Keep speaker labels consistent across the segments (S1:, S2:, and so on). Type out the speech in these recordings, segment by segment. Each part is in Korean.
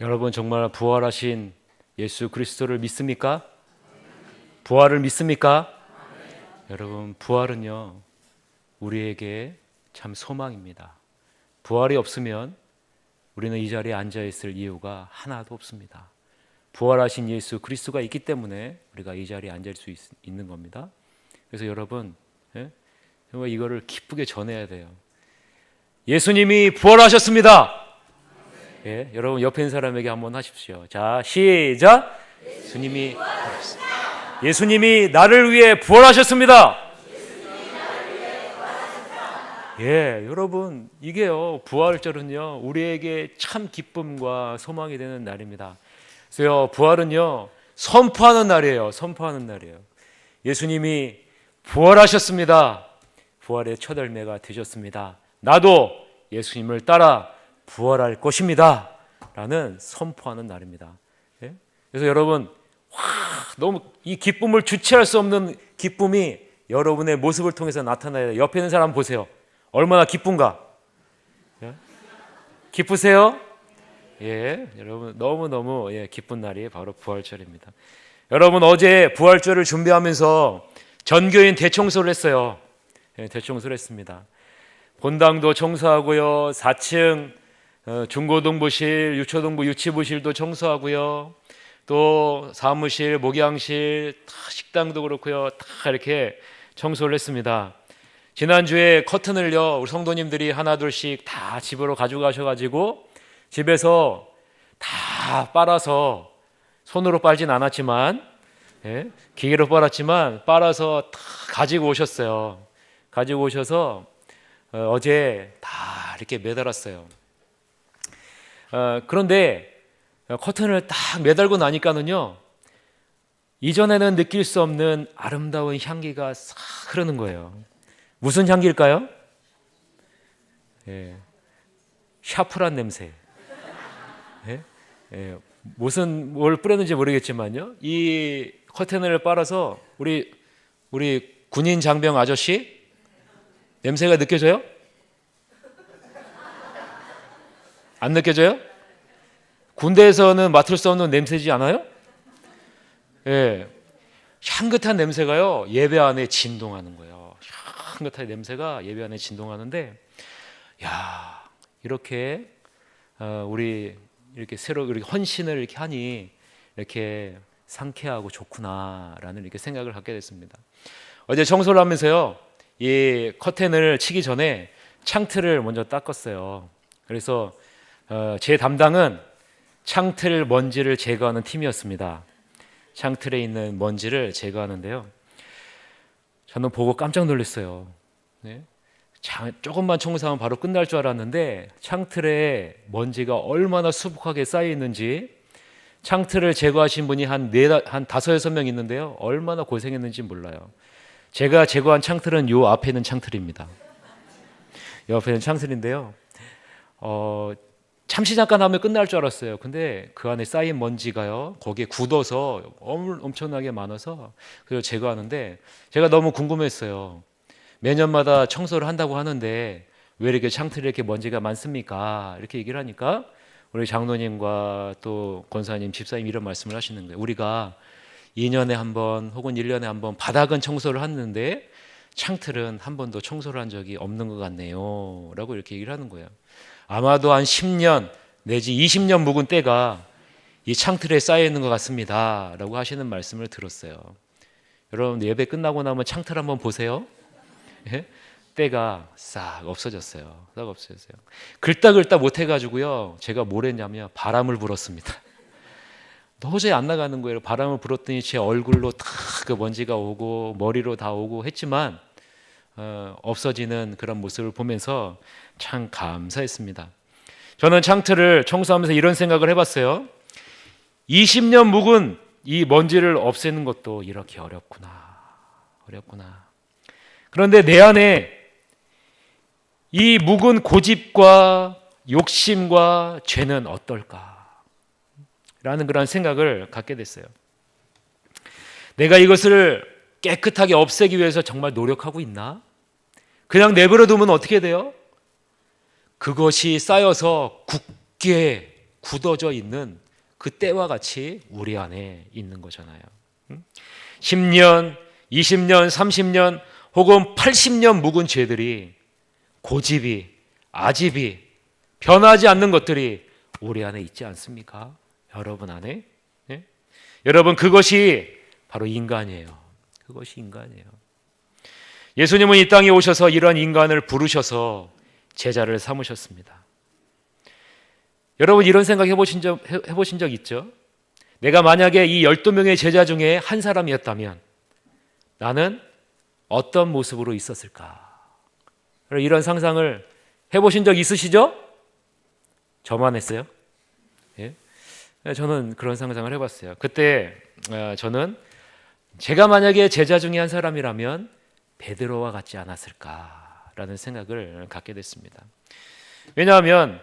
S1: 여러분 정말 부활하신 예수 그리스도를 믿습니까? 부활을 믿습니까? 여러분 부활은요 우리에게 참 소망입니다. 부활이 없으면 우리는 이 자리에 앉아있을 이유가 하나도 없습니다. 부활하신 예수 그리스도가 있기 때문에 우리가 이 자리에 앉을 수 있는 겁니다. 그래서 여러분 정말 이거를 기쁘게 전해야 돼요. 예수님이 부활하셨습니다. 예, 여러분 옆에 있는 사람에게 한번 하십시오. 자, 시작. 예수님이 나를 위해 부활하셨습니다. 예, 여러분 이게요 부활절은요 우리에게 참 기쁨과 소망이 되는 날입니다. 그래서 부활은요 선포하는 날이에요. 선포하는 날이에요. 예수님이 부활하셨습니다. 부활의 첫 열매가 되셨습니다. 나도 예수님을 따라 부활할 것입니다 라는 선포하는 날입니다. 예? 그래서 여러분 너무 이 기쁨을 주체할 수 없는 기쁨이 여러분의 모습을 통해서 나타나야 돼요. 옆에 있는 사람 보세요. 얼마나 기쁜가? 예? 기쁘세요? 예, 여러분 너무너무 기쁜 날이 바로 부활절입니다. 여러분 어제 부활절을 준비하면서 전교인 대청소를 했어요. 예, 대청소를 했습니다. 본당도 청소하고요, 4층 중고등부실, 유초등부 유치부실도 청소하고요, 또 사무실, 목양실, 다 식당도 그렇고요, 다 이렇게 청소를 했습니다. 지난주에 커튼을요 우리 성도님들이 하나둘씩 다 집으로 가져가셔가지고 집에서 다 빨아서, 손으로 빨진 않았지만 기계로 빨아서 다 가지고 오셨어요. 가지고 오셔서 어제 다 이렇게 매달았어요. 그런데 커튼을 딱 매달고 나니까는요 이전에는 느낄 수 없는 아름다운 향기가 싹 흐르는 거예요. 무슨 향기일까요? 예, 샤프란 냄새. 무슨 뭘 뿌렸는지 모르겠지만요 이 커튼을 빨아서 우리 군인 장병 아저씨 냄새가 느껴져요? 안 느껴져요? 군대에서는 맡을 수 없는 냄새지 않아요? 예, 향긋한 냄새가요 예배 안에 진동하는 거예요. 향긋한 냄새가 예배 안에 진동하는데, 야 이렇게 우리 이렇게 새로 이렇게 헌신을 이렇게 하니 이렇게 상쾌하고 좋구나라는 이렇게 생각을 갖게 됐습니다. 어제 청소를 하면서요 이 커튼을 치기 전에 창틀을 먼저 닦았어요. 그래서 제 담당은 창틀 먼지를 제거하는 팀이었습니다. 창틀에 있는 먼지를 제거하는데요, 저는 보고 깜짝 놀랐어요. 네? 조금만 청소하면 바로 끝날 줄 알았는데 창틀에 먼지가 얼마나 수북하게 쌓여 있는지, 창틀을 제거하신 분이 한 5-6명 있는데요 얼마나 고생했는지 몰라요. 제가 제거한 창틀은 요 앞에 있는 창틀입니다. 요 앞에 있는 창틀인데요 잠시 잠깐 하면 끝날 줄 알았어요. 근데 그 안에 쌓인 먼지가요 거기에 굳어서 엄청나게 많아서 그래서 제거하는데, 제가 너무 궁금했어요. 매년마다 청소를 한다고 하는데 왜 이렇게 창틀에 이렇게 먼지가 많습니까? 이렇게 얘기를 하니까 우리 장로님과 또 권사님, 집사님 이런 말씀을 하시는 거예요. 우리가 2년에 한 번 혹은 1년에 한 번 바닥은 청소를 하는데 창틀은 한 번도 청소를 한 적이 없는 것 같네요 라고 이렇게 얘기를 하는 거예요. 아마도 한 10년 내지 20년 묵은 때가 이 창틀에 쌓여 있는 것 같습니다 라고 하시는 말씀을 들었어요. 여러분 예배 끝나고 나면 창틀 한번 보세요. 예? 때가 싹 없어졌어요. 싹 없어졌어요. 긁다 못해가지고요 제가 뭘 했냐면 바람을 불었습니다. 도저히 안 나가는 거예요. 바람을 불었더니 제 얼굴로 다 그 먼지가 오고 머리로 다 오고 했지만 없어지는 그런 모습을 보면서 참 감사했습니다. 저는 창틀을 청소하면서 이런 생각을 해봤어요. 20년 묵은 이 먼지를 없애는 것도 이렇게 어렵구나. 그런데 내 안에 이 묵은 고집과 욕심과 죄는 어떨까? 라는 그런 생각을 갖게 됐어요. 내가 이것을 깨끗하게 없애기 위해서 정말 노력하고 있나? 그냥 내버려 두면 어떻게 돼요? 그것이 쌓여서 굳게 굳어져 있는 그 때와 같이 우리 안에 있는 거잖아요. 10년, 20년, 30년 혹은 80년 묵은 죄들이, 고집이, 아집이, 변하지 않는 것들이 우리 안에 있지 않습니까? 여러분 안에? 예? 여러분, 그것이 바로 인간이에요. 그것이 인간이에요. 예수님은 이 땅에 오셔서 이런 인간을 부르셔서 제자를 삼으셨습니다. 여러분, 이런 생각 해보신 적 있죠? 내가 만약에 이 12명의 제자 중에 한 사람이었다면 나는 어떤 모습으로 있었을까? 이런 상상을 해보신 적 있으시죠? 저만 했어요? 예? 저는 그런 상상을 해봤어요. 그때 저는 제가 만약에 제자 중에 한 사람이라면 베드로와 같지 않았을까라는 생각을 갖게 됐습니다. 왜냐하면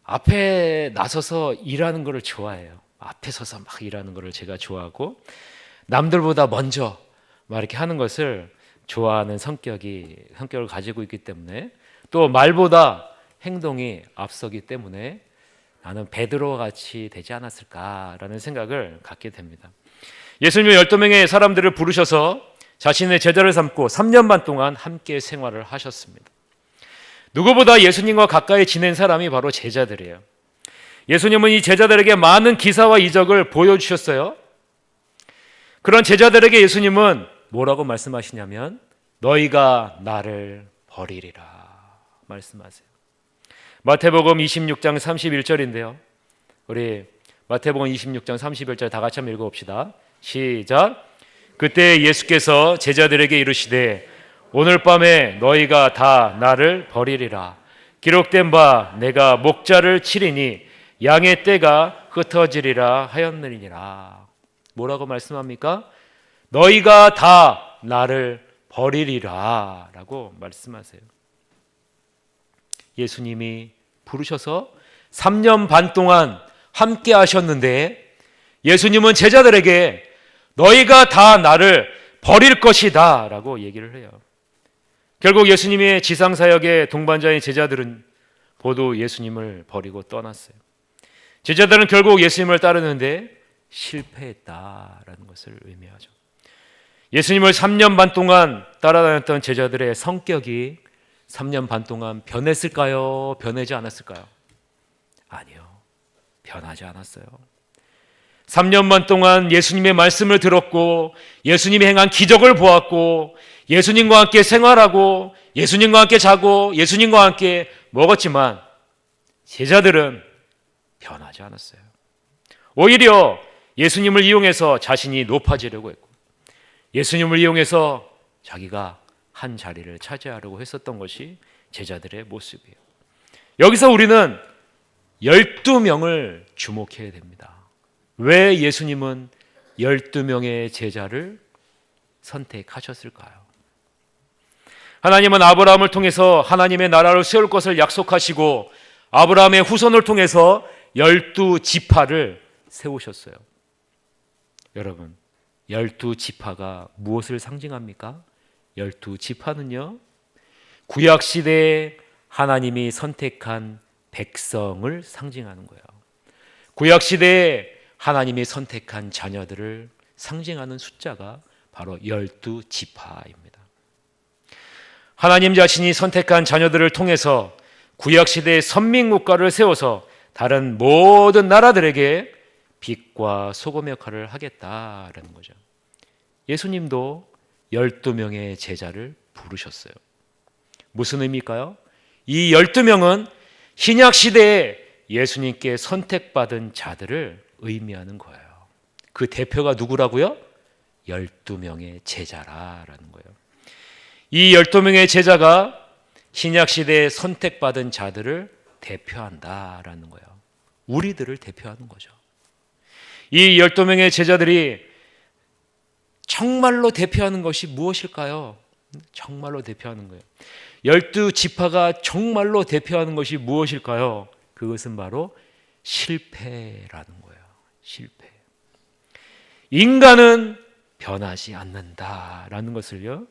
S1: 앞에 나서서 일하는 것을 좋아해요. 앞에 서서 막 일하는 것을 제가 좋아하고 남들보다 먼저 막 이렇게 하는 것을 좋아하는 성격을 가지고 있기 때문에, 또 말보다 행동이 앞서기 때문에 나는 베드로와 같이 되지 않았을까라는 생각을 갖게 됩니다. 예수님은 12명의 사람들을 부르셔서 자신의 제자를 삼고 3년 반 동안 함께 생활을 하셨습니다. 누구보다 예수님과 가까이 지낸 사람이 바로 제자들이에요. 예수님은 이 제자들에게 많은 기사와 이적을 보여주셨어요. 그런 제자들에게 예수님은 뭐라고 말씀하시냐면 너희가 나를 버리리라 말씀하세요. 마태복음 26장 31절인데요. 우리 마태복음 26장 31절 다 같이 한번 읽어봅시다. 시작. 그때 예수께서 제자들에게 이르시되 오늘 밤에 너희가 다 나를 버리리라. 기록된 바 내가 목자를 치리니 양의 떼가 흩어지리라 하였느니라. 뭐라고 말씀합니까? 너희가 다 나를 버리리라 라고 말씀하세요. 예수님이 부르셔서 3년 반 동안 함께 하셨는데 예수님은 제자들에게 너희가 다 나를 버릴 것이다 라고 얘기를 해요. 결국 예수님의 지상사역의 동반자인 제자들은 모두 예수님을 버리고 떠났어요. 제자들은 결국 예수님을 따르는데 실패했다라는 것을 의미하죠. 예수님을 3년 반 동안 따라다녔던 제자들의 성격이 3년 반 동안 변했을까요? 변하지 않았을까요? 아니요. 변하지 않았어요. 3년 반 동안 예수님의 말씀을 들었고 예수님이 행한 기적을 보았고 예수님과 함께 생활하고 예수님과 함께 자고 예수님과 함께 먹었지만 제자들은 변하지 않았어요. 오히려 예수님을 이용해서 자신이 높아지려고 했고 예수님을 이용해서 자기가 한 자리를 차지하려고 했었던 것이 제자들의 모습이에요. 여기서 우리는 12명을 주목해야 됩니다. 왜 예수님은 12명의 제자를 선택하셨을까요? 하나님은 아브라함을 통해서 하나님의 나라를 세울 것을 약속하시고 아브라함의 후손을 통해서 12지파를 세우셨어요. 여러분, 12지파가 무엇을 상징합니까? 12지파는요, 구약시대에 하나님이 선택한 백성을 상징하는 거예요. 구약시대에 하나님이 선택한 자녀들을 상징하는 숫자가 바로 12지파입니다. 하나님 자신이 선택한 자녀들을 통해서 구약시대의 선민국가를 세워서 다른 모든 나라들에게 빛과 소금 역할을 하겠다라는 거죠. 예수님도 12명의 제자를 부르셨어요. 무슨 의미일까요? 이 12명은 신약시대에 예수님께 선택받은 자들을 의미하는 거예요. 그 대표가 누구라고요? 12명의 제자라는 거예요. 이 12명의 제자가 신약시대에 선택받은 자들을 대표한다라는 거예요. 우리들을 대표하는 거죠. 이 12명의 제자들이 정말로 대표하는 것이 무엇일까요? 정말로 대표하는 거예요. 12지파가 정말로 대표하는 것이 무엇일까요? 그것은 바로 실패라는 거예요. 실패. 인간은 변하지 않는다라는 것을요,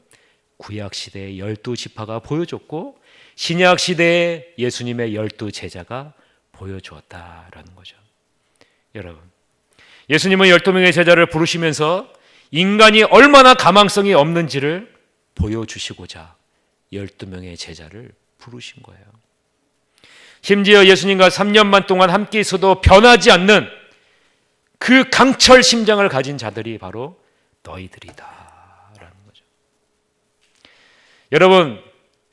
S1: 구약시대의 12지파가 보여줬고 신약시대의 예수님의 12제자가 보여주었다라는 거죠. 여러분, 예수님은 12명의 제자를 부르시면서 인간이 얼마나 가망성이 없는지를 보여주시고자 12명의 제자를 부르신 거예요. 심지어 예수님과 3년만 동안 함께 있어도 변하지 않는 그 강철 심장을 가진 자들이 바로 너희들이다 라는 거죠. 여러분,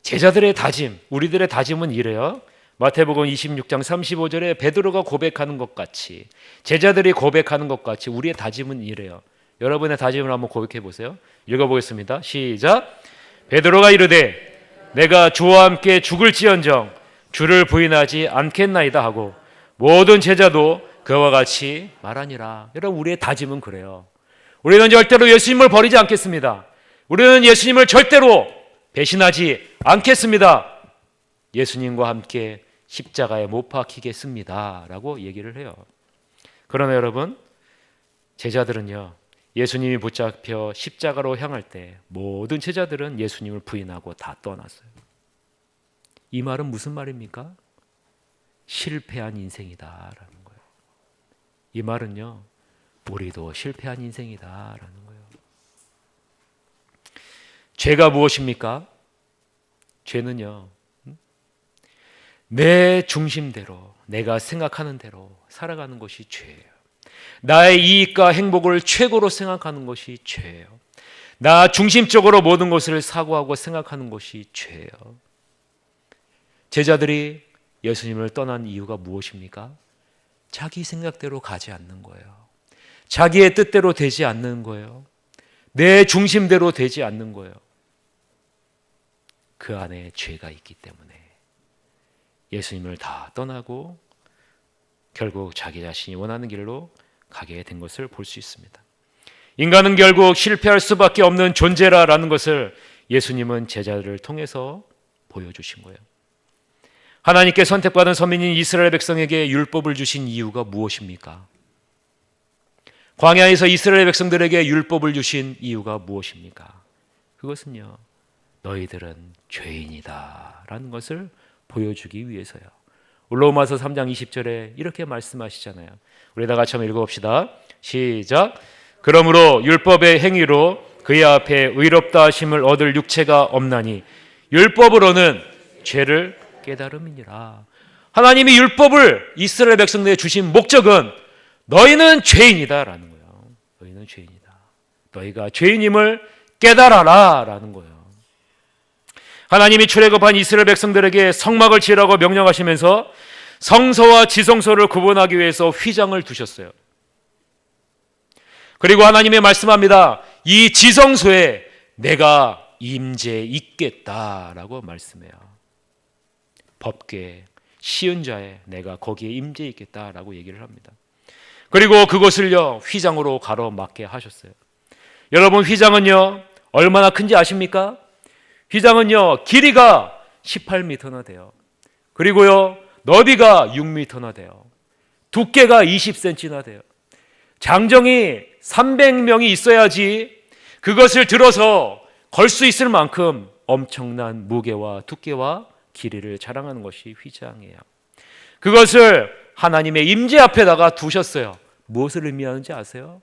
S1: 제자들의 다짐, 우리들의 다짐은 이래요. 마태복음 26장 35절에 베드로가 고백하는 것 같이, 제자들이 고백하는 것 같이 우리의 다짐은 이래요. 여러분의 다짐을 한번 고백해 보세요. 읽어보겠습니다. 시작. 베드로가 이르되 내가 주와 함께 죽을지언정 주를 부인하지 않겠나이다 하고 모든 제자도 그와 같이 말하니라. 여러분, 우리의 다짐은 그래요. 우리는 절대로 예수님을 버리지 않겠습니다. 우리는 예수님을 절대로 배신하지 않겠습니다. 예수님과 함께 십자가에 못 박히겠습니다 라고 얘기를 해요. 그러나 여러분, 제자들은요, 예수님이 붙잡혀 십자가로 향할 때 모든 제자들은 예수님을 부인하고 다 떠났어요. 이 말은 무슨 말입니까? 실패한 인생이다라는 거예요. 이 말은요, 우리도 실패한 인생이다라는 거예요. 죄가 무엇입니까? 죄는요, 내 중심대로, 내가 생각하는 대로 살아가는 것이 죄예요. 나의 이익과 행복을 최고로 생각하는 것이 죄예요. 나 중심적으로 모든 것을 사고하고 생각하는 것이 죄예요. 제자들이 예수님을 떠난 이유가 무엇입니까? 자기 생각대로 가지 않는 거예요. 자기의 뜻대로 되지 않는 거예요. 내 중심대로 되지 않는 거예요. 그 안에 죄가 있기 때문에 예수님을 다 떠나고 결국 자기 자신이 원하는 길로 가게 된 것을 볼 수 있습니다. 인간은 결국 실패할 수밖에 없는 존재라는 것을 예수님은 제자들을 통해서 보여주신 거예요. 하나님께 선택받은 서민인 이스라엘 백성에게 율법을 주신 이유가 무엇입니까? 광야에서 이스라엘 백성들에게 율법을 주신 이유가 무엇입니까? 그것은요, 너희들은 죄인이다 라는 것을 보여주기 위해서요. 로마서 3장 20절에 이렇게 말씀하시잖아요. 우리 다 같이 한번 읽어봅시다. 시작. 그러므로 율법의 행위로 그의 앞에 의롭다 하심을 얻을 육체가 없나니 율법으로는 죄를 깨달음이니라. 하나님이 율법을 이스라엘 백성들에게 주신 목적은 너희는 죄인이다 라는 거예요. 너희는 죄인이다. 너희가 죄인임을 깨달아라 라는 거예요. 하나님이 출애굽한 이스라엘 백성들에게 성막을 지으라고 명령하시면서 성소와 지성소를 구분하기 위해서 휘장을 두셨어요. 그리고 하나님이 말씀합니다. 이 지성소에 내가 임재 있겠다라고 말씀해요. 법궤 시은 자에 내가 거기에 임재 있겠다라고 얘기를 합니다. 그리고 그것을요, 휘장으로 가로막게 하셨어요. 여러분, 휘장은요 얼마나 큰지 아십니까? 휘장은요 길이가 18m나 돼요. 그리고요 너비가 6m나 돼요. 두께가 20cm나 돼요. 장정이 300명이 있어야지 그것을 들어서 걸 수 있을 만큼 엄청난 무게와 두께와 길이를 자랑하는 것이 휘장이에요. 그것을 하나님의 임재 앞에다가 두셨어요. 무엇을 의미하는지 아세요?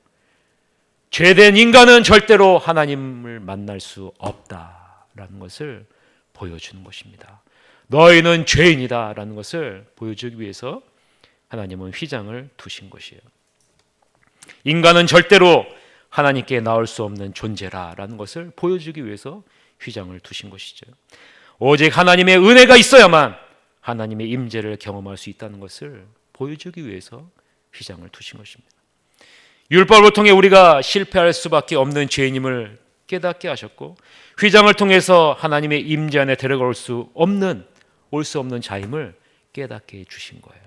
S1: 죄된 인간은 절대로 하나님을 만날 수 없다라는 것을 보여주는 것입니다. 너희는 죄인이다라는 것을 보여주기 위해서 하나님은 휘장을 두신 것이에요. 인간은 절대로 하나님께 나올 수 없는 존재라는 것을 보여주기 위해서 휘장을 두신 것이죠. 오직 하나님의 은혜가 있어야만 하나님의 임재를 경험할 수 있다는 것을 보여주기 위해서 휘장을 두신 것입니다. 율법을 통해 우리가 실패할 수밖에 없는 죄인임을 깨닫게 하셨고, 휘장을 통해서 하나님의 임재 안에 들어갈 수 없는, 올 수 없는 자임을 깨닫게 해주신 거예요.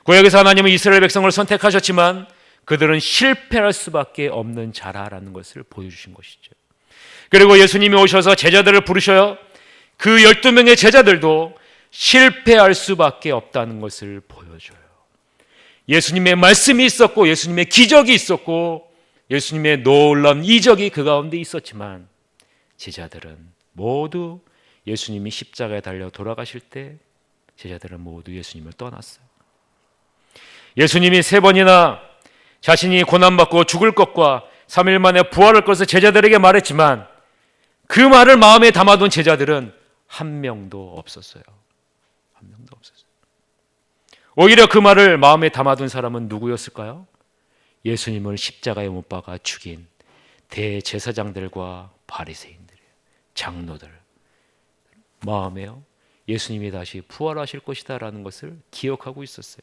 S1: 구약에서 하나님은 이스라엘 백성을 선택하셨지만 그들은 실패할 수밖에 없는 자라라는 것을 보여주신 것이죠. 그리고 예수님이 오셔서 제자들을 부르셔요. 그 12명의 제자들도 실패할 수밖에 없다는 것을 보여줘요. 예수님의 말씀이 있었고 예수님의 기적이 있었고 예수님의 놀라운 이적이 그 가운데 있었지만 제자들은 모두 예수님이 십자가에 달려 돌아가실 때 제자들은 모두 예수님을 떠났어요. 예수님이 3번이나 자신이 고난받고 죽을 것과 3일 만에 부활할 것을 제자들에게 말했지만 그 말을 마음에 담아둔 제자들은 한 명도 없었어요. 한 명도 없었어요. 오히려 그 말을 마음에 담아둔 사람은 누구였을까요? 예수님을 십자가에 못 박아 죽인 대제사장들과 바리새인들이에요. 장로들. 마음에요. 예수님이 다시 부활하실 것이다 라는 것을 기억하고 있었어요.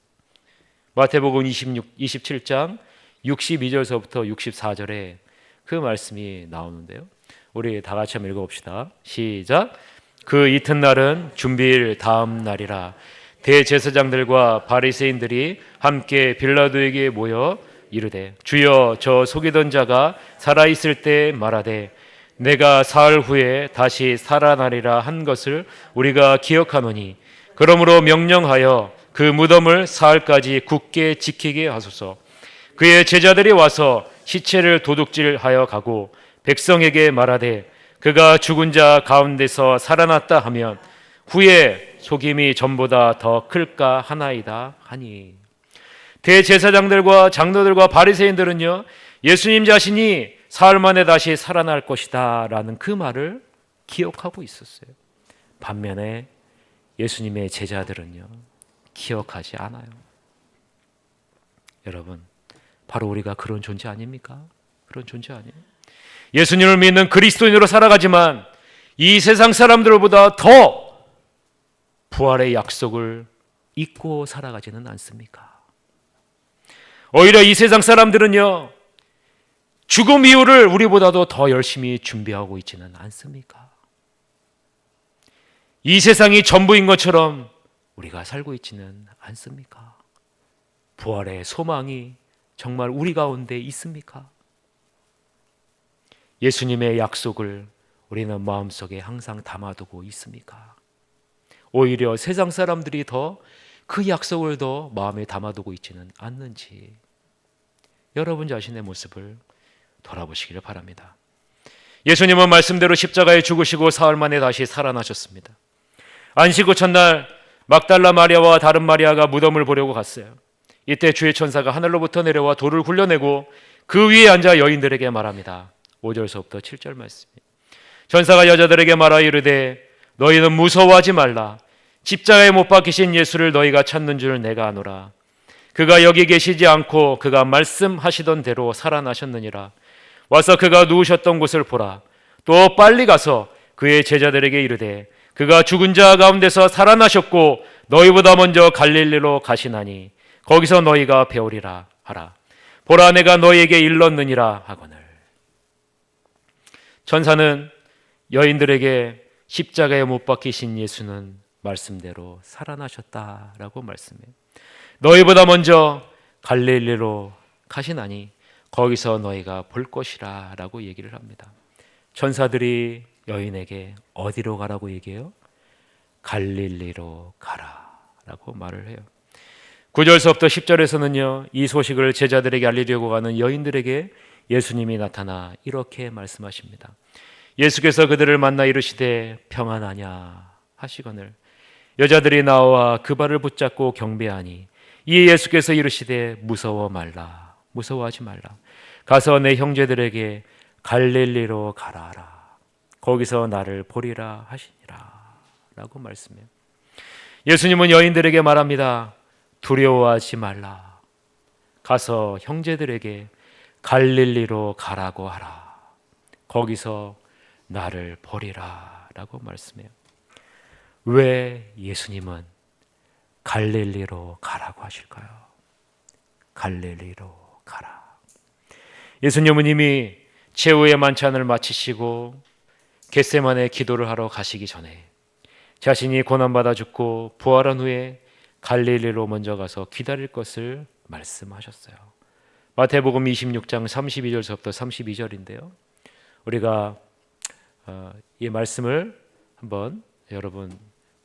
S1: 마태복음 27장 62절서부터 64절에 그 말씀이 나오는데요. 우리 다 같이 한번 읽어봅시다. 시작. 그 이튿날은 준비일 다음 날이라 대제사장들과 바리새인들이 함께 빌라도에게 모여 이르되 주여 저 속이던 자가 살아있을 때 말하되 내가 사흘 후에 다시 살아나리라 한 것을 우리가 기억하노니 그러므로 명령하여 그 무덤을 사흘까지 굳게 지키게 하소서. 그의 제자들이 와서 시체를 도둑질하여 가고 백성에게 말하되 그가 죽은 자 가운데서 살아났다 하면 후에 속임이 전보다 더 클까 하나이다 하니. 대제사장들과 장로들과 바리새인들은요, 예수님 자신이 사흘 만에 다시 살아날 것이다 라는 그 말을 기억하고 있었어요. 반면에 예수님의 제자들은요, 기억하지 않아요. 여러분, 바로 우리가 그런 존재 아닙니까? 그런 존재 아니에요? 예수님을 믿는 그리스도인으로 살아가지만 이 세상 사람들보다 더 부활의 약속을 잊고 살아가지는 않습니까? 오히려 이 세상 사람들은요, 죽음 이후를 우리보다도 더 열심히 준비하고 있지는 않습니까? 이 세상이 전부인 것처럼 우리가 살고 있지는 않습니까? 부활의 소망이 정말 우리 가운데 있습니까? 예수님의 약속을 우리는 마음속에 항상 담아두고 있습니까? 오히려 세상 사람들이 더 그 약속을 더 마음에 담아두고 있지는 않는지 여러분 자신의 모습을 돌아보시기를 바랍니다. 예수님은 말씀대로 십자가에 죽으시고 사흘 만에 다시 살아나셨습니다. 안식 후 첫날 막달라 마리아와 다른 마리아가 무덤을 보려고 갔어요. 이때 주의 천사가 하늘로부터 내려와 돌을 굴려내고 그 위에 앉아 여인들에게 말합니다. 5절서부터 7절 말씀. 천사가 여자들에게 말하 이르되 너희는 무서워하지 말라. 십자가에 못 박히신 예수를 너희가 찾는 줄 내가 아노라. 그가 여기 계시지 않고 그가 말씀하시던 대로 살아나셨느니라. 와서 그가 누우셨던 곳을 보라. 또 빨리 가서 그의 제자들에게 이르되 그가 죽은 자 가운데서 살아나셨고 너희보다 먼저 갈릴리로 가시나니 거기서 너희가 배우리라 하라. 보라 내가 너희에게 일렀느니라 하거늘. 천사는 여인들에게 십자가에 못 박히신 예수는 말씀대로 살아나셨다라고 말씀해요. 너희보다 먼저 갈릴리로 가시나니 거기서 너희가 볼 것이라 라고 얘기를 합니다. 천사들이 여인에게 어디로 가라고 얘기해요? 갈릴리로 가라 라고 말을 해요. 9절서부터 10절에서는요, 이 소식을 제자들에게 알리려고 가는 여인들에게 예수님이 나타나 이렇게 말씀하십니다. 예수께서 그들을 만나 이르시되 평안하냐 하시거늘 여자들이 나와 그 발을 붙잡고 경배하니 이에 예수께서 이르시되 무서워 말라. 무서워하지 말라. 가서 내 형제들에게 갈릴리로 가라라. 거기서 나를 보리라 하시니라 라고 말씀해요. 예수님은 여인들에게 말합니다. 두려워하지 말라. 가서 형제들에게 갈릴리로 가라고 하라. 거기서 나를 보리라 라고 말씀해요. 왜 예수님은 갈릴리로 가라고 하실까요? 갈릴리로 가라. 예수님은 이미 최후의 만찬을 마치시고 겟세마네 기도를 하러 가시기 전에 자신이 고난받아 죽고 부활한 후에 갈릴리로 먼저 가서 기다릴 것을 말씀하셨어요. 마태복음 26장 32절부터 32절인데요. 우리가 이 말씀을 한번 여러분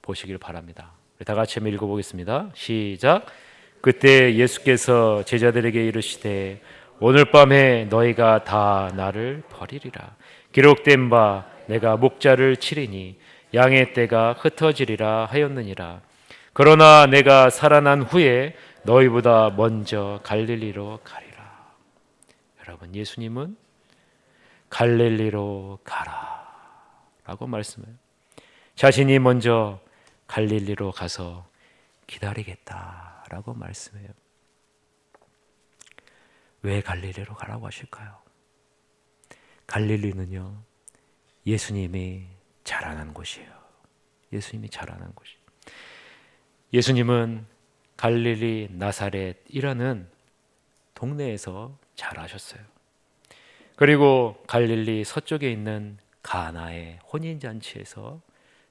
S1: 보시길 바랍니다. 다 같이 한번 읽어보겠습니다. 시작. 그때 예수께서 제자들에게 이르시되 오늘 밤에 너희가 다 나를 버리리라. 기록된 바 내가 목자를 치리니 양의 떼가 흩어지리라 하였느니라. 그러나 내가 살아난 후에 너희보다 먼저 갈릴리로 가리라. 여러분, 예수님은 갈릴리로 가라 라고 말씀해요. 자신이 먼저 갈릴리로 가서 기다리겠다라고 말씀해요. 왜 갈릴리로 가라고 하실까요? 갈릴리는요, 예수님이 자라난 곳이에요. 예수님이 자라난 곳이에요. 예수님은 갈릴리 나사렛이라는 동네에서 자라셨어요. 그리고 갈릴리 서쪽에 있는 가나의 혼인잔치에서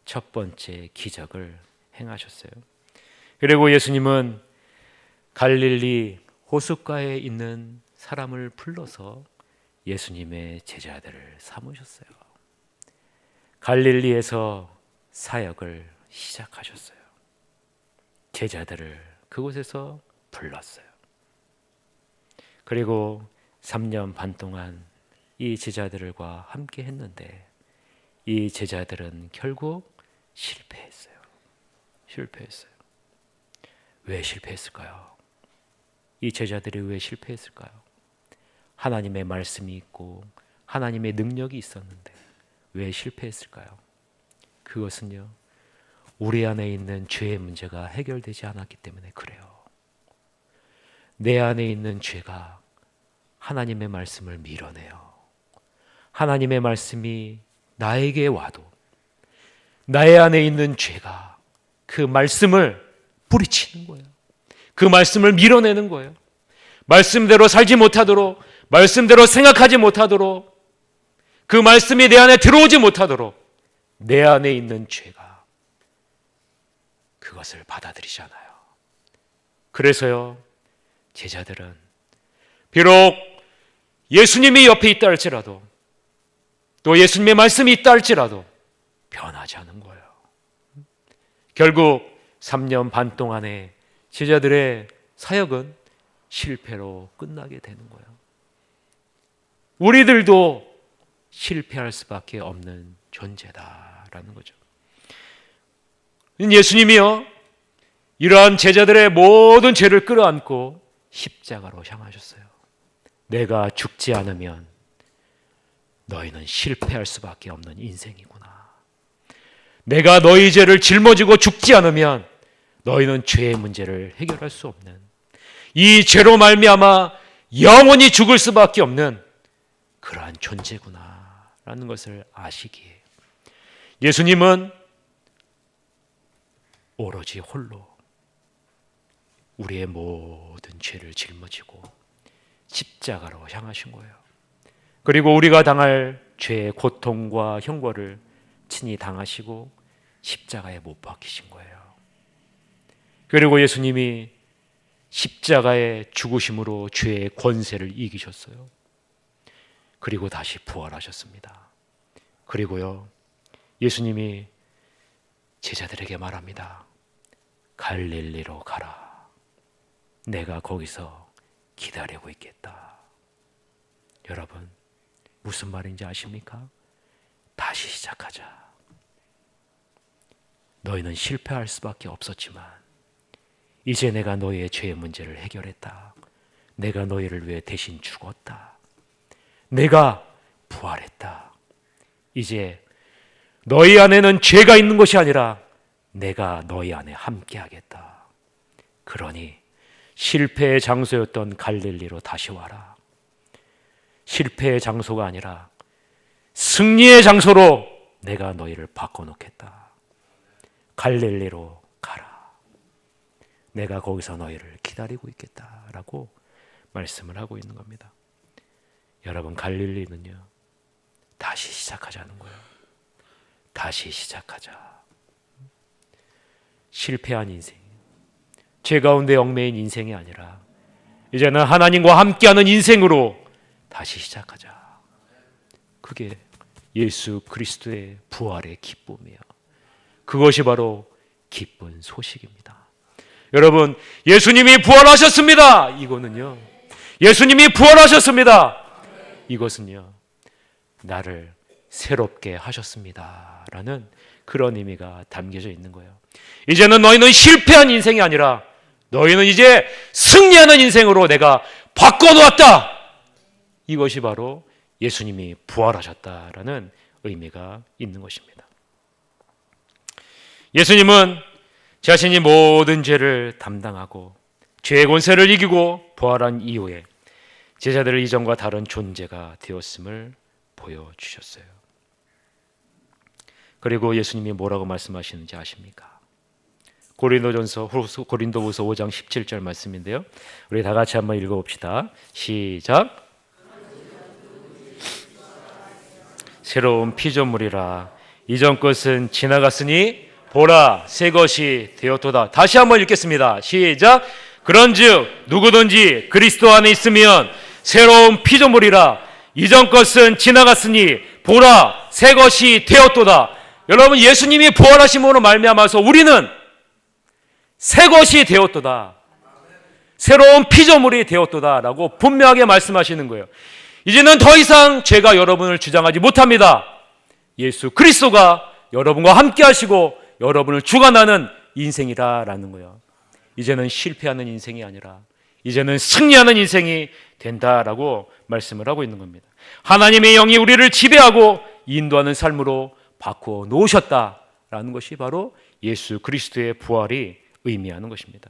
S1: 첫 번째 기적을 행하셨어요. 그리고 예수님은 갈릴리 호숫가에 있는 사람을 불러서 예수님의 제자들을 삼으셨어요. 갈릴리에서 사역을 시작하셨어요. 제자들을 그곳에서 불렀어요. 그리고 3년 반 동안 이 제자들과 함께 했는데 이 제자들은 결국 실패했어요. 왜 실패했을까요? 이 제자들이 왜 실패했을까요? 하나님의 말씀이 있고 하나님의 능력이 있었는데 왜 실패했을까요? 그것은요, 우리 안에 있는 죄의 문제가 해결되지 않았기 때문에 그래요. 내 안에 있는 죄가 하나님의 말씀을 밀어내요. 하나님의 말씀이 나에게 와도 나의 안에 있는 죄가 그 말씀을 뿌리치는 거예요. 그 말씀을 밀어내는 거예요. 말씀대로 살지 못하도록, 말씀대로 생각하지 못하도록, 그 말씀이 내 안에 들어오지 못하도록 내 안에 있는 죄가 그것을 받아들이잖아요. 그래서요, 제자들은 비록 예수님이 옆에 있다 할지라도, 또 예수님의 말씀이 있다 할지라도 변하지 않은 거예요. 결국 3년 반 동안의 제자들의 사역은 실패로 끝나게 되는 거예요. 우리들도 실패할 수밖에 없는 존재다라는 거죠. 예수님이요, 이러한 제자들의 모든 죄를 끌어안고 십자가로 향하셨어요. 내가 죽지 않으면 너희는 실패할 수밖에 없는 인생이구나. 내가 너희 죄를 짊어지고 죽지 않으면 너희는 죄의 문제를 해결할 수 없는, 이 죄로 말미암아 영원히 죽을 수밖에 없는 그러한 존재구나 라는 것을 아시기에 예수님은 오로지 홀로 우리의 모든 죄를 짊어지고 십자가로 향하신 거예요. 그리고 우리가 당할 죄의 고통과 형벌을 친히 당하시고 십자가에 못 박히신 거예요. 그리고 예수님이 십자가의 죽으심으로 죄의 권세를 이기셨어요. 그리고 다시 부활하셨습니다. 그리고요, 예수님이 제자들에게 말합니다. 갈릴리로 가라. 내가 거기서 기다리고 있겠다. 여러분, 무슨 말인지 아십니까? 다시 시작하자. 너희는 실패할 수밖에 없었지만 이제 내가 너희의 죄의 문제를 해결했다. 내가 너희를 위해 대신 죽었다. 내가 부활했다. 이제 너희 안에는 죄가 있는 것이 아니라 내가 너희 안에 함께하겠다. 그러니 실패의 장소였던 갈릴리로 다시 와라. 실패의 장소가 아니라 승리의 장소로 내가 너희를 바꿔놓겠다. 갈릴리로 가라. 내가 거기서 너희를 기다리고 있겠다라고 말씀을 하고 있는 겁니다. 여러분, 갈릴리는요, 다시 시작하자는 거예요. 다시 시작하자. 실패한 인생, 죄 가운데 얽매인 인생이 아니라 이제는 하나님과 함께하는 인생으로 다시 시작하자. 그게 예수 그리스도의 부활의 기쁨이에요. 그것이 바로 기쁜 소식입니다. 여러분, 예수님이 부활하셨습니다. 이거는요, 예수님이 부활하셨습니다. 이것은요, 나를 새롭게 하셨습니다 라는 그런 의미가 담겨져 있는 거예요. 이제는 너희는 실패한 인생이 아니라 너희는 이제 승리하는 인생으로 내가 바꿔놓았다. 이것이 바로 예수님이 부활하셨다라는 의미가 있는 것입니다. 예수님은 자신이 모든 죄를 담당하고 죄의 권세를 이기고 부활한 이후에 제자들을 이전과 다른 존재가 되었음을 보여주셨어요. 그리고 예수님이 뭐라고 말씀하시는지 아십니까? 고린도후서 5장 17절 말씀인데요. 우리 다 같이 한번 읽어봅시다. 시작. 새로운 피조물이라 이전 것은 지나갔으니 보라 새 것이 되었도다. 다시 한번 읽겠습니다. 시작. 그런즉 누구든지 그리스도 안에 있으면 새로운 피조물이라 이전 것은 지나갔으니 보라 새 것이 되었도다. 여러분, 예수님이 부활하심으로 말미암아서 우리는 새 것이 되었도다, 새로운 피조물이 되었도다라고 분명하게 말씀하시는 거예요. 이제는 더 이상 죄가 여러분을 주장하지 못합니다. 예수 그리스도가 여러분과 함께 하시고 여러분을 주관하는 인생이라는 거예요. 이제는 실패하는 인생이 아니라 이제는 승리하는 인생이 된다라고 말씀을 하고 있는 겁니다. 하나님의 영이 우리를 지배하고 인도하는 삶으로 바꾸어 놓으셨다라는 것이 바로 예수 그리스도의 부활이 의미하는 것입니다.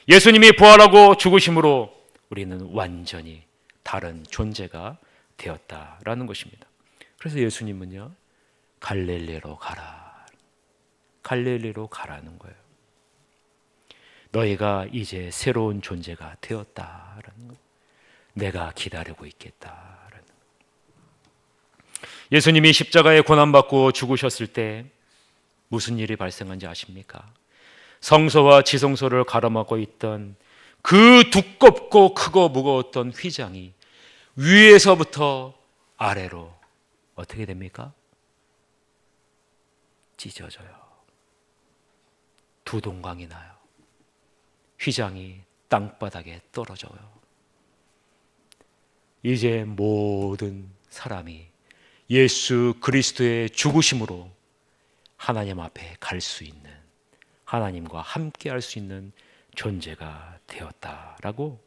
S1: 예수님이 부활하고 죽으심으로 우리는 완전히 다른 존재가 되었다라는 것입니다. 그래서 예수님은요, 갈릴리로 가라, 갈릴리로 가라는 거예요. 너희가 이제 새로운 존재가 되었다라는 거, 내가 기다리고 있겠다라는 거. 예수님이 십자가에 고난받고 죽으셨을 때 무슨 일이 발생한지 아십니까? 성소와 지성소를 가로막고 있던 그 두껍고 크고 무거웠던 휘장이 위에서부터 아래로 어떻게 됩니까? 찢어져요. 두 동강이 나요. 휘장이 땅바닥에 떨어져요. 이제 모든 사람이 예수 그리스도의 죽으심으로 하나님 앞에 갈 수 있는, 하나님과 함께 할 수 있는 존재가 되었다라고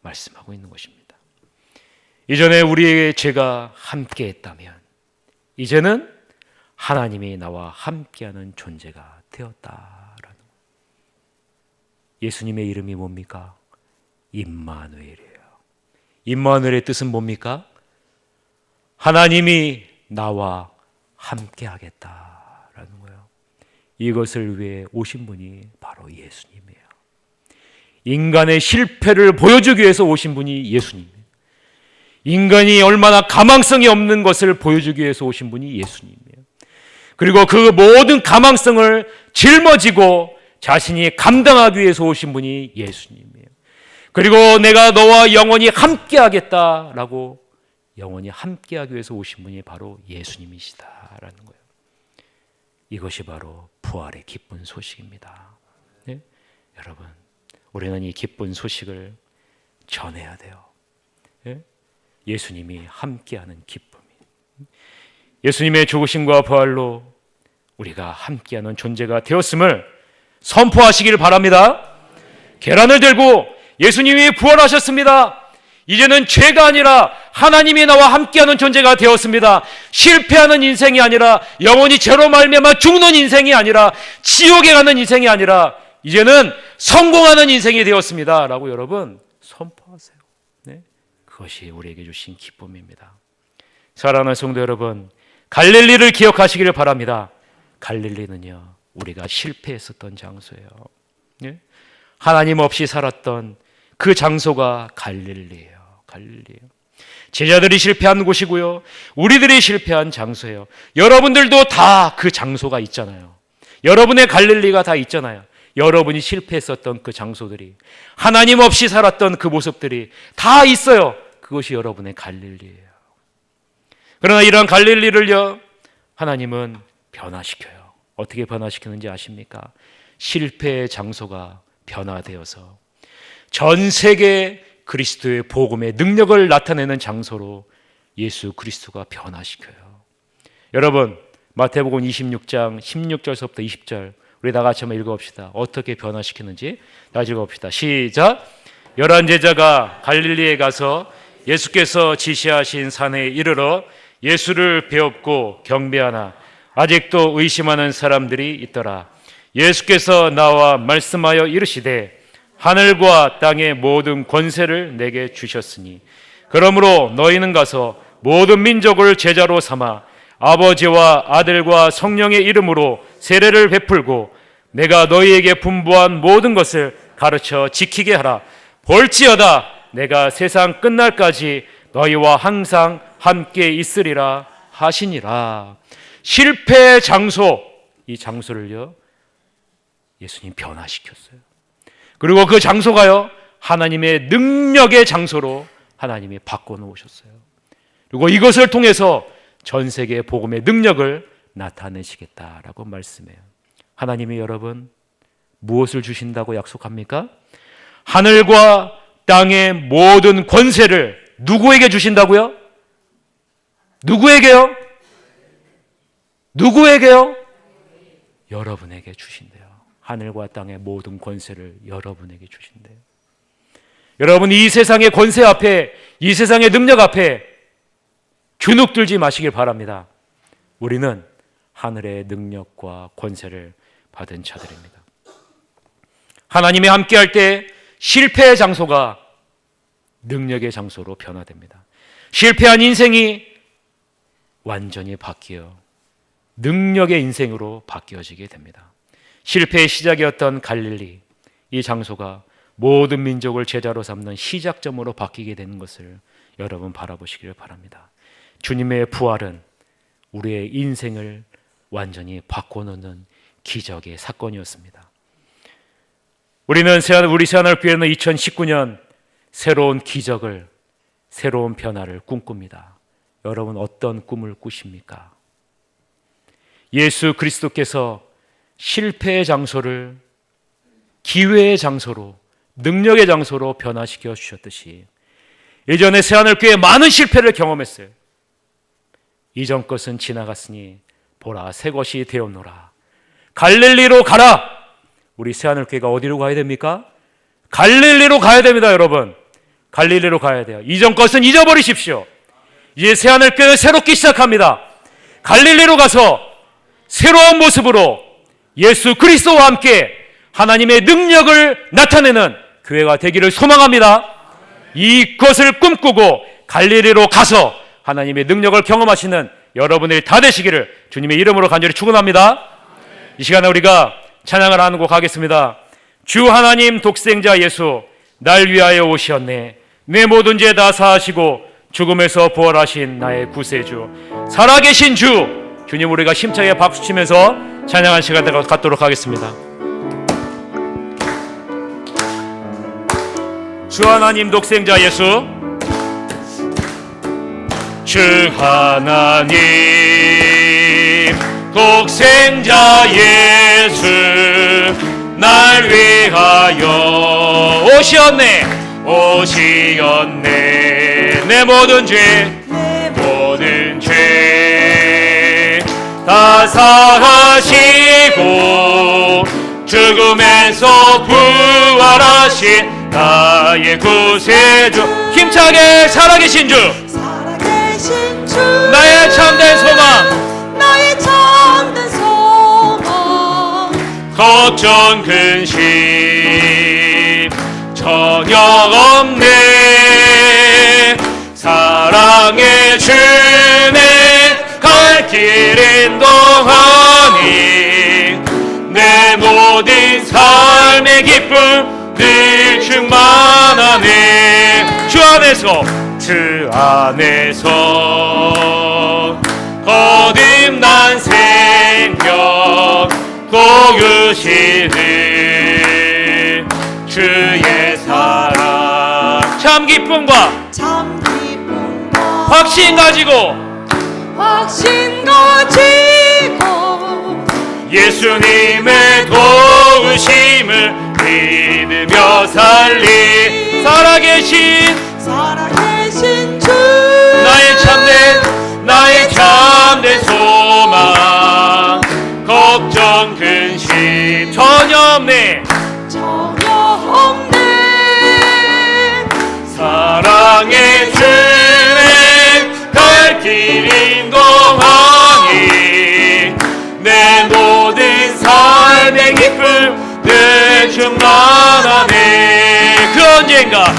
S1: 말씀하고 있는 것입니다. 이전에 우리의 죄가 함께 했다면 이제는 하나님이 나와 함께하는 존재가 되었다라는 거예요. 예수님의 이름이 뭡니까? 임마누엘이에요. 임마누엘의 뜻은 뭡니까? 하나님이 나와 함께하겠다라는 거예요. 이것을 위해 오신 분이 바로 예수님이에요. 인간의 실패를 보여주기 위해서 오신 분이 예수님이에요. 인간이 얼마나 가망성이 없는 것을 보여주기 위해서 오신 분이 예수님이에요. 그리고 그 모든 가망성을 짊어지고 자신이 감당하기 위해서 오신 분이 예수님이에요. 그리고 내가 너와 영원히 함께하겠다라고 영원히 함께하기 위해서 오신 분이 바로 예수님이시다라는 거예요. 이것이 바로 부활의 기쁜 소식입니다. 네? 여러분, 우리는 이 기쁜 소식을 전해야 돼요. 네? 예수님이 함께하는 기쁨이, 예수님의 죽으심과 부활로 우리가 함께하는 존재가 되었음을 선포하시길 바랍니다. 계란을 들고 예수님이 부활하셨습니다. 이제는 죄가 아니라 하나님이 나와 함께하는 존재가 되었습니다. 실패하는 인생이 아니라, 영원히 죄로 말미암아 죽는 인생이 아니라, 지옥에 가는 인생이 아니라 이제는 성공하는 인생이 되었습니다 라고 여러분 선포하세요. 네? 그것이 우리에게 주신 기쁨입니다. 사랑하는 성도 여러분, 갈릴리를 기억하시기를 바랍니다. 갈릴리는요, 우리가 실패했었던 장소예요. 네? 하나님 없이 살았던 그 장소가 갈릴리예요. 갈릴리예요. 제자들이 실패한 곳이고요, 우리들이 실패한 장소예요. 여러분들도 다 그 장소가 있잖아요. 여러분의 갈릴리가 다 있잖아요. 여러분이 실패했었던 그 장소들이, 하나님 없이 살았던 그 모습들이 다 있어요. 그것이 여러분의 갈릴리예요. 그러나 이런 갈릴리를요, 하나님은 변화시켜요. 어떻게 변화시키는지 아십니까? 실패의 장소가 변화되어서 전 세계 그리스도의 복음의 능력을 나타내는 장소로 예수 그리스도가 변화시켜요. 여러분, 마태복음 26장 16절서부터 20절 우리 다 같이 한번 읽어봅시다. 어떻게 변화시키는지 다 같이 읽어봅시다. 시작. 11 제자가 갈릴리에 가서 예수께서 지시하신 산에 이르러 예수를 배웁고 경배하나 아직도 의심하는 사람들이 있더라. 예수께서 나와 말씀하여 이르시되 하늘과 땅의 모든 권세를 내게 주셨으니 그러므로 너희는 가서 모든 민족을 제자로 삼아 아버지와 아들과 성령의 이름으로 세례를 베풀고 내가 너희에게 분부한 모든 것을 가르쳐 지키게 하라. 볼지어다 내가 세상 끝날까지 너희와 항상 함께 있으리라 하시니라. 실패의 장소, 이 장소를요 예수님 변화시켰어요. 그리고 그 장소가요 하나님의 능력의 장소로 하나님이 바꿔놓으셨어요. 그리고 이것을 통해서 전 세계의 복음의 능력을 나타내시겠다라고 말씀해요. 하나님이 여러분 무엇을 주신다고 약속합니까? 하늘과 땅의 모든 권세를 누구에게 주신다고요? 누구에게요? 누구에게요? 여러분에게 주신대요. 하늘과 땅의 모든 권세를 여러분에게 주신대요. 여러분 이 세상의 권세 앞에, 이 세상의 능력 앞에 주눅 들지 마시길 바랍니다. 우리는 하늘의 능력과 권세를 받은 자들입니다. 하나님이 함께할 때 실패의 장소가 능력의 장소로 변화됩니다. 실패한 인생이 완전히 바뀌어 능력의 인생으로 바뀌어지게 됩니다. 실패의 시작이었던 갈릴리, 이 장소가 모든 민족을 제자로 삼는 시작점으로 바뀌게 되는 것을 여러분 바라보시기를 바랍니다. 주님의 부활은 우리의 인생을 완전히 바꿔놓는 기적의 사건이었습니다. 우리는 우리 새하늘교회는 2019년 새로운 기적을, 새로운 변화를 꿈꿉니다. 여러분 어떤 꿈을 꾸십니까? 예수 그리스도께서 실패의 장소를 기회의 장소로, 능력의 장소로 변화시켜 주셨듯이 예전에 새하늘교회 많은 실패를 경험했어요. 이전 것은 지나갔으니 보라 새 것이 되었노라. 갈릴리로 가라. 우리 새하늘교회가 어디로 가야 됩니까? 갈릴리로 가야 됩니다. 여러분 갈릴리로 가야 돼요. 이전 것은 잊어버리십시오. 이제 새하늘교회는 새롭게 시작합니다. 갈릴리로 가서 새로운 모습으로 예수 그리스도와 함께 하나님의 능력을 나타내는 교회가 되기를 소망합니다. 이것을 꿈꾸고 갈릴리로 가서 하나님의 능력을 경험하시는 여러분들이 다 되시기를 주님의 이름으로 간절히 축원합니다. 이 시간에 우리가 찬양을 하는 곡 하겠습니다. 주 하나님 독생자 예수 날 위하여 오셨네. 내 모든 죄 다 사하시고 죽음에서 부활하신 나의 구세주 살아계신 주 주님 우리가 힘차게 박수치면서 찬양한 시간 갖도록 하겠습니다. 주 하나님 독생자 예수 주 하나님 독생자 예수 날 위하여 오시었네 내 모든 죄 다 사하시고 죽음에서 부활하신 나의 구세주 힘차게 살아계신 주 나의 참된 소망 걱정 근심 전혀 없네 사랑의 주네 갈 길 인도하니 내 모든 삶의 기쁨 늘 충만하네 주 안에서 거듭난 생명 고유시는 주의 사랑 참 기쁨과 확신 가지고 예수님의 도우심을 믿으며 살리 살아계신 주 나의 참된 소망 걱정 근심 사랑의 주님 갈 길 인도하니 내 모든 삶의 기쁨 늘 충만하네. 그 언젠가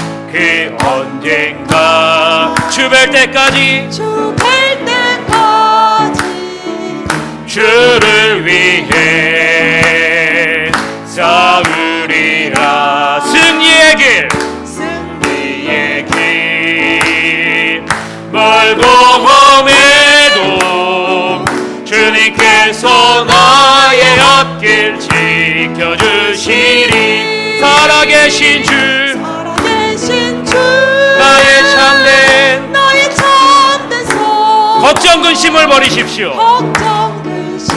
S1: 주 뵐 때까지 주를 위해 싸우리라. 승리의 길 멀고 험해도 주님께서 나의 앞길 지켜주시리. 살아계신 주 나의 참된 손 걱정 근심을 버리십시오. 걱정 근심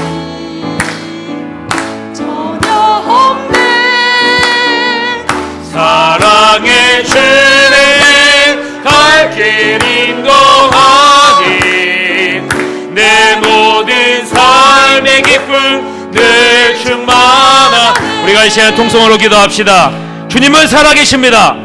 S1: 전혀 없네. 사랑의 주님 갈 길 인도하니 내 모든 삶의 기쁨 늘 충만하. 우리가 이 시간 통성으로 기도합시다. 주님은 살아계십니다.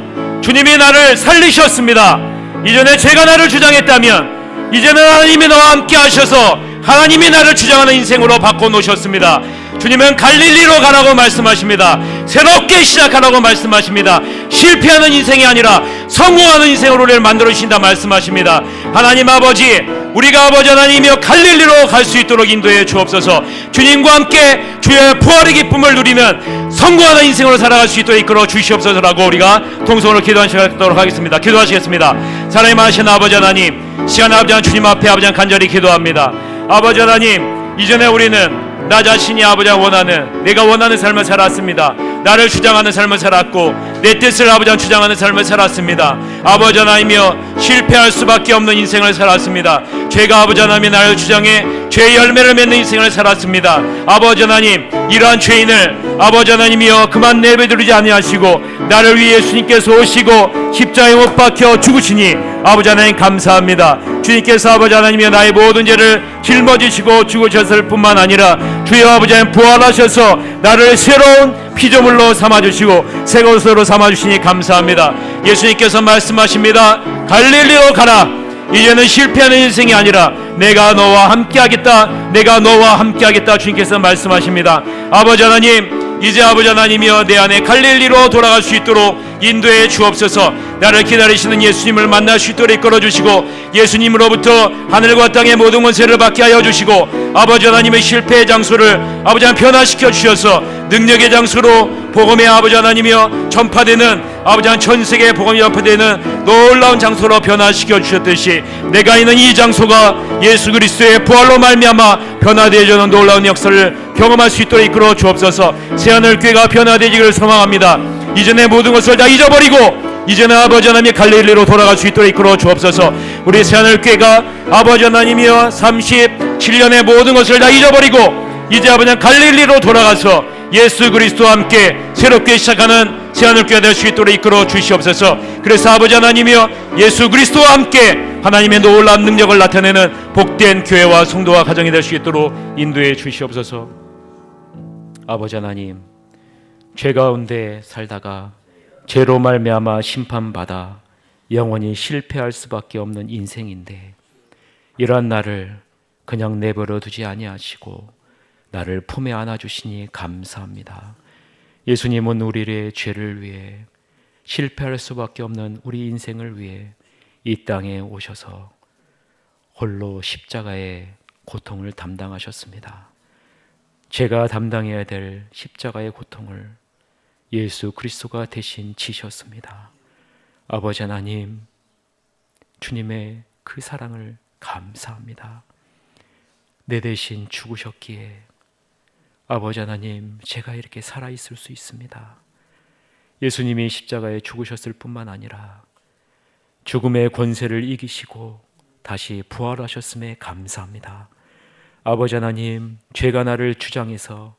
S1: 주님이 나를 살리셨습니다. 이전에 죄가 나를 주장했다면 이제는 하나님이 나와 함께 하셔서 하나님이 나를 주장하는 인생으로 바꿔놓으셨습니다. 주님은 갈릴리로 가라고 말씀하십니다. 새롭게 시작하라고 말씀하십니다. 실패하는 인생이 아니라 성공하는 인생으로 우리를 만들어주신다 말씀하십니다. 하나님 아버지, 우리가 아버지 하나님이여 갈릴리로 갈 수 있도록 인도해 주옵소서. 주님과 함께 주의 부활의 기쁨을 누리는 성공하는 인생으로 살아갈 수 있도록 이끌어 주시옵소서라고 우리가 통성으로 기도하시도록 하겠습니다. 기도하시겠습니다. 사랑이 많으신 아버지 하나님, 시간 아버지 하나님 주님 앞에 아버지 하나님 간절히 기도합니다. 아버지 하나님, 이전에 우리는 나 자신이 아버지 원하는, 내가 원하는 삶을 살았습니다. 나를 주장하는 삶을 살았고 내 뜻을 아버지 하나님 주장하는 삶을 살았습니다. 아버지 하나님이여 실패할 수밖에 없는 인생을 살았습니다. 죄가 아버지 하나님이 나를 주장해 죄의 열매를 맺는 인생을 살았습니다. 아버지 하나님, 이러한 죄인을 아버지 하나님이여 그만 내버리지 아니하시고 나를 위해 예수님께서 오시고 십자가에 못 박혀 죽으시니 아버지 하나님 감사합니다. 주님께서 아버지 하나님이여 나의 모든 죄를 짊어지시고 죽으셨을 뿐만 아니라 주여 아버지 하나님 부활하셔서 나를 새로운 피조물로 삼아주시고 새 것으로 삼아주시니 감사합니다. 예수님께서 말씀하십니다. 갈릴리로 가라. 이제는 실패하는 인생이 아니라 내가 너와 함께하겠다, 내가 너와 함께하겠다 주님께서 말씀하십니다. 아버지 하나님, 이제 아버지 하나님이여 내 안에 갈릴리로 돌아갈 수 있도록 인도해 주옵소서. 나를 기다리시는 예수님을 만날 수 있도록 이끌어 주시고 예수님으로부터 하늘과 땅의 모든 권세를 받게 하여 주시고 아버지 하나님의 실패의 장소를 아버지 하나님 변화시켜 주셔서 능력의 장소로 복음의 아버지 하나님이여 전파되는 아버지 하나님 전 세계에 복음이 전파되는 놀라운 장소로 변화시켜 주셨듯이 내가 있는 이 장소가 예수 그리스도의 부활로 말미암아 변화되어지는 놀라운 역사를 경험할 수 있도록 이끌어 주옵소서. 새하늘교회가 변화되기를 소망합니다. 이전의 모든 것을 다 잊어버리고 이제는 아버지 하나님의 갈릴리로 돌아갈 수 있도록 이끌어 주옵소서. 우리 새하늘교회가 아버지 하나님이여 37년의 모든 것을 다 잊어버리고 이제 아버지 하나님 갈릴리로 돌아가서 예수 그리스도와 함께 새롭게 시작하는 새하늘교회가 될 수 있도록 이끌어 주시옵소서. 그래서 아버지 하나님이여 예수 그리스도와 함께 하나님의 놀라운 능력을 나타내는 복된 교회와 성도와 가정이 될 수 있도록 인도해 주시옵소서. 아버지 하나님, 죄 가운데 살다가 죄로 말미암아 심판받아 영원히 실패할 수밖에 없는 인생인데 이러한 나를 그냥 내버려 두지 아니하시고 나를 품에 안아주시니 감사합니다. 예수님은 우리의 죄를 위해 실패할 수밖에 없는 우리 인생을 위해 이 땅에 오셔서 홀로 십자가의 고통을 담당하셨습니다. 제가 담당해야 될 십자가의 고통을 예수 그리스도가 대신 지셨습니다. 아버지 하나님, 주님의 그 사랑을 감사합니다. 내 대신 죽으셨기에 아버지 하나님, 제가 이렇게 살아있을 수 있습니다. 예수님이 십자가에 죽으셨을 뿐만 아니라 죽음의 권세를 이기시고 다시 부활하셨음에 감사합니다. 아버지 하나님, 죄가 나를 주장해서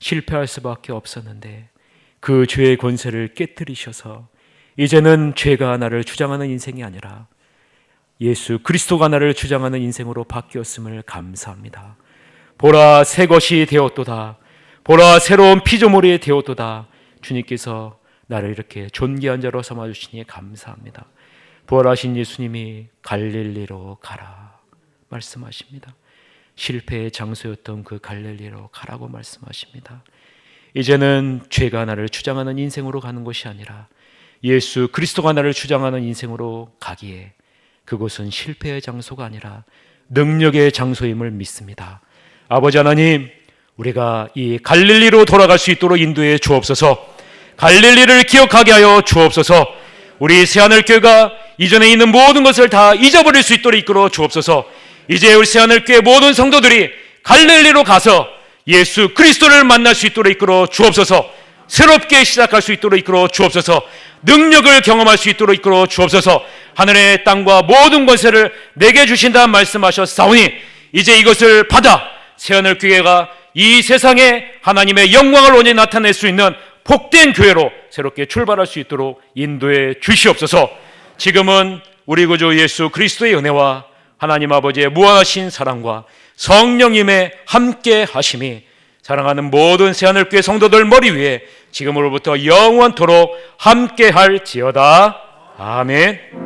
S1: 실패할 수밖에 없었는데 그 죄의 권세를 깨뜨리셔서 이제는 죄가 나를 주장하는 인생이 아니라 예수 그리스도가 나를 주장하는 인생으로 바뀌었음을 감사합니다. 보라, 새 것이 되었도다. 보라, 새로운 피조물이 되었도다. 주님께서 나를 이렇게 존귀한 자로 삼아주시니 감사합니다. 부활하신 예수님이 갈릴리로 가라 말씀하십니다. 실패의 장소였던 그 갈릴리로 가라고 말씀하십니다. 이제는 죄가 나를 주장하는 인생으로 가는 것이 아니라 예수 그리스도가 나를 주장하는 인생으로 가기에 그곳은 실패의 장소가 아니라 능력의 장소임을 믿습니다. 아버지 하나님, 우리가 이 갈릴리로 돌아갈 수 있도록 인도해 주옵소서. 갈릴리를 기억하게 하여 주옵소서. 우리 새하늘교회가 이전에 있는 모든 것을 다 잊어버릴 수 있도록 이끌어 주옵소서. 이제 우리 새하늘교회 모든 성도들이 갈릴리로 가서 예수 그리스도를 만날 수 있도록 이끌어 주옵소서. 새롭게 시작할 수 있도록 이끌어 주옵소서. 능력을 경험할 수 있도록 이끌어 주옵소서. 하늘의 땅과 모든 권세를 내게 주신다 말씀하셨사오니 이제 이것을 받아 새하늘교회가 이 세상에 하나님의 영광을 온전히 나타낼 수 있는 복된 교회로 새롭게 출발할 수 있도록 인도해 주시옵소서. 지금은 우리 구주 예수 그리스도의 은혜와 하나님 아버지의 무한하신 사랑과 성령님의 함께 하심이 사랑하는 모든 새하늘교회 성도들 머리 위에 지금으로부터 영원토록 함께 할지어다. 아멘.